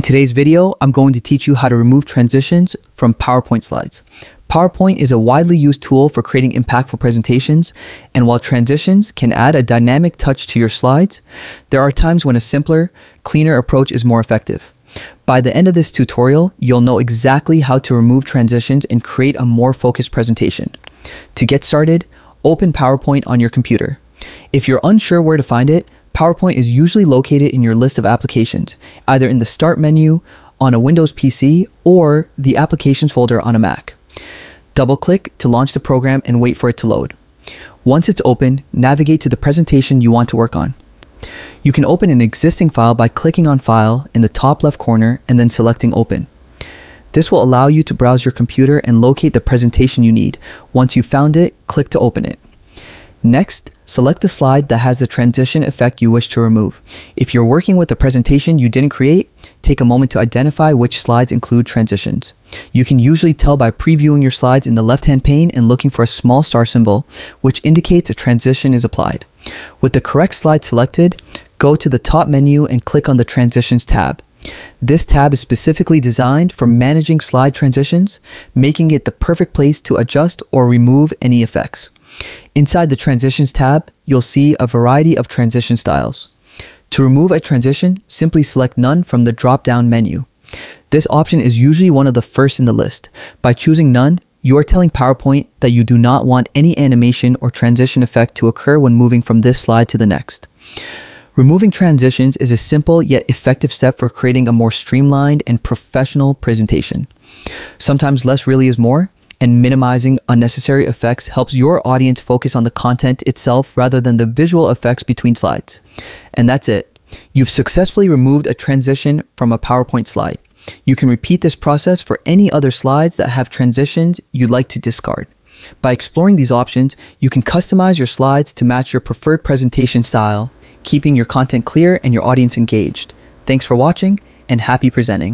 today's video, I'm going to teach you how to remove transitions from PowerPoint slides. PowerPoint is a widely used tool for creating impactful presentations, and while transitions can add a dynamic touch to your slides, there are times when a simpler, cleaner approach is more effective. By the end of this tutorial, you'll know exactly how to remove transitions and create a more focused presentation. To get started, open PowerPoint on your computer. If you're unsure where to find it, PowerPoint is usually located in your list of applications, either in the Start menu on a Windows PC or the Applications folder on a Mac. Double-click to launch the program and wait for it to load. Once it's open, navigate to the presentation you want to work on. You can open an existing file by clicking on File in the top left corner and then selecting Open. This will allow you to browse your computer and locate the presentation you need. Once you've found it, click to open it. Next, select the slide that has the transition effect you wish to remove. If you're working with a presentation you didn't create, take a moment to identify which slides include transitions. You can usually tell by previewing your slides in the left-hand pane and looking for a small star symbol, which indicates a transition is applied. With the correct slide selected, go to the top menu and click on the Transitions tab. This tab is specifically designed for managing slide transitions, making it the perfect place to adjust or remove any effects. Inside the Transitions tab, you'll see a variety of transition styles. To remove a transition, simply select None from the drop-down menu. This option is usually one of the first in the list. By choosing None, you are telling PowerPoint that you do not want any animation or transition effect to occur when moving from this slide to the next. Removing transitions is a simple yet effective step for creating a more streamlined and professional presentation. Sometimes less really is more, and minimizing unnecessary effects helps your audience focus on the content itself rather than the visual effects between slides. And that's it. You've successfully removed a transition from a PowerPoint slide. You can repeat this process for any other slides that have transitions you'd like to discard. By exploring these options, you can customize your slides to match your preferred presentation style, keeping your content clear and your audience engaged. Thanks for watching, and happy presenting.